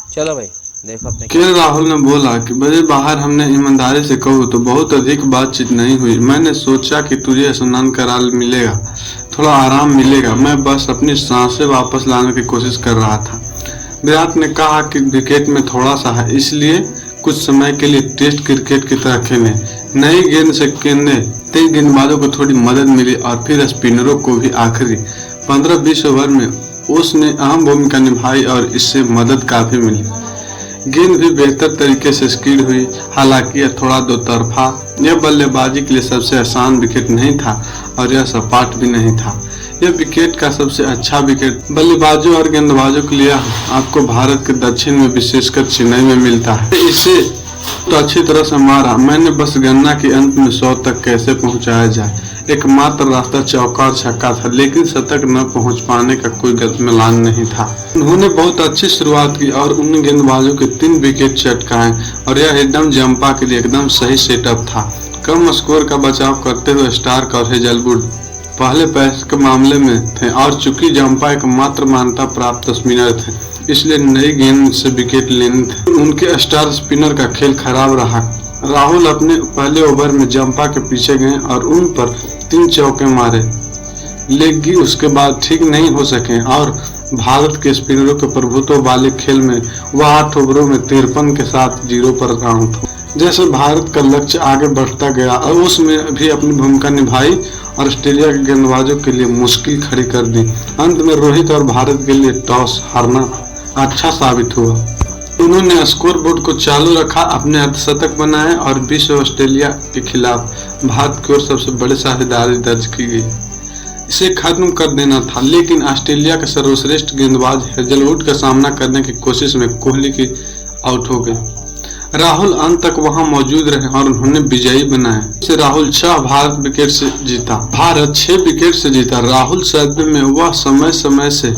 चलो भाई, देखो अपने के राहुल ने बोला कि बजे बाहर। हमने ईमानदारी से कहूँ तो बहुत अधिक बातचीत नहीं हुई। मैंने सोचा कि तुझे स्नान करा मिलेगा, थोड़ा आराम मिलेगा। मैं बस अपनी सांसें वापस लाने की कोशिश कर रहा था। विराट ने कहा कि विकेट में थोड़ा सा है, इसलिए कुछ समय के लिए टेस्ट क्रिकेट की तरह खेलें। नई गेंद से खेलने तेज गेंदबाजों को थोड़ी मदद मिली और फिर स्पिनरों को भी। आखिरी 15-20 ओवर में उसने अहम भूमिका निभाई और इससे मदद काफी मिली। गेंद भी बेहतर तरीके से स्किड हुई। हालांकि यह थोड़ा दो तरफा, यह बल्लेबाजी के लिए सबसे आसान विकेट नहीं था और यह सपाट भी नहीं था। यह विकेट का सबसे अच्छा विकेट बल्लेबाजों और गेंदबाजों के लिए आपको भारत के दक्षिण में विशेषकर चेन्नई में मिलता है। इसे तो अच्छी तरह से मारा। मैंने बस गन्ना के अंत में 100 तक कैसे पहुंचाया जाए। एकमात्र रास्ता चौका और छक्का था, लेकिन शतक न पहुंच पाने का कोई मिलान नहीं था। उन्होंने बहुत अच्छी शुरुआत की और उन गेंदबाजों के 3 विकेट चटकाए और यह एकदम जंपा के लिए एकदम सही सेटअप था। कम स्कोर का बचाव करते हुए स्टार्क और हेजलवुड पहले पैस के मामले में थे और चूंकि जंपा एकमात्र मान्यता प्राप्त स्पिनर थे, इसलिए नई गेंद से विकेट लेने थे। उनके स्टार स्पिनर का खेल खराब रहा। राहुल अपने पहले ओवर में जंपा के पीछे गए और उन पर 3 चौके मारे, लेकिन उसके बाद ठीक नहीं हो सके और भारत के स्पिनरों के प्रभुत्व वाले खेल में वह 8 ओवरों में 53 के साथ 0 पर आउट हो। जैसे भारत का लक्ष्य आगे बढ़ता गया और उसमें भी अपनी भूमिका निभाई और ऑस्ट्रेलिया के गेंदबाजों के लिए मुश्किल खड़ी कर दी। अंत में रोहित और भारत के लिए टॉस हारना अच्छा साबित हुआ। उन्होंने स्कोर बोर्ड को चालू रखा, अपने अर्धशतक बनाए और विश्व ऑस्ट्रेलिया के खिलाफ भारत की ओर सबसे बड़ी साझेदारी दर्ज की गई। इसे खत्म कर देना था, लेकिन ऑस्ट्रेलिया के सर्वश्रेष्ठ गेंदबाज हेजलवुड का सामना करने की कोशिश में कोहली की आउट हो गए। राहुल अंत तक वहां मौजूद रहे और उन्होंने विजयी बनाए। से राहुल 6 भारत विकेट से जीता। भारत 6 विकेट से जीता। राहुल सदमे में वह समय समय से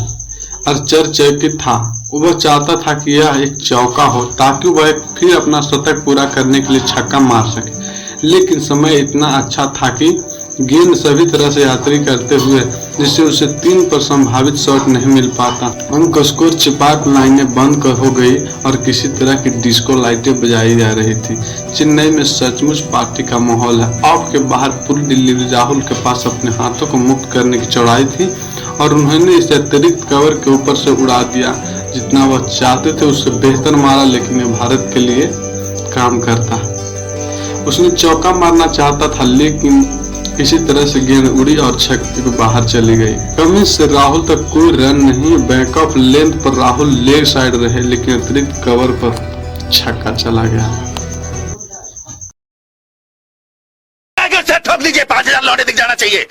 आश्चर्यचकित था। वह चाहता था कि यह एक चौका हो ताकि वह फिर अपना शतक पूरा करने के लिए छक्का मार सके, लेकिन समय इतना अच्छा था कि गेंद सभी तरह से यात्री करते हुए जिससे उसे 3 पर संभावित शॉट नहीं मिल पाता। अंक स्कोर चिपाक लाइनें बंद हो गई और किसी तरह की डिस्को लाइटें बजाई जा रही थी। चेन्नई में सचमुच पार्टी का माहौल है। ऑफ के बाहर पूरी दिल्ली राहुल के पास अपने हाथों को मुक्त करने की चौड़ाई थी और उन्होंने इसे अतिरिक्त कवर के ऊपर से उड़ा दिया। जितना वह चाहते थे उससे बेहतर मारा, लेकिन यह भारत के लिए काम करता। उसने चौका मारना चाहता था, लेकिन इसी तरह से गेंद उड़ी और छक्के को बाहर चली गई। कमी से राहुल तक कोई रन नहीं। बैक ऑफ लेंथ पर राहुल लेग साइड रहे, लेकिन अतिरिक्त कवर पर छक्का चला गया। ठोक लीजिए, 5,000 लौटे दिख जाना चाहिए।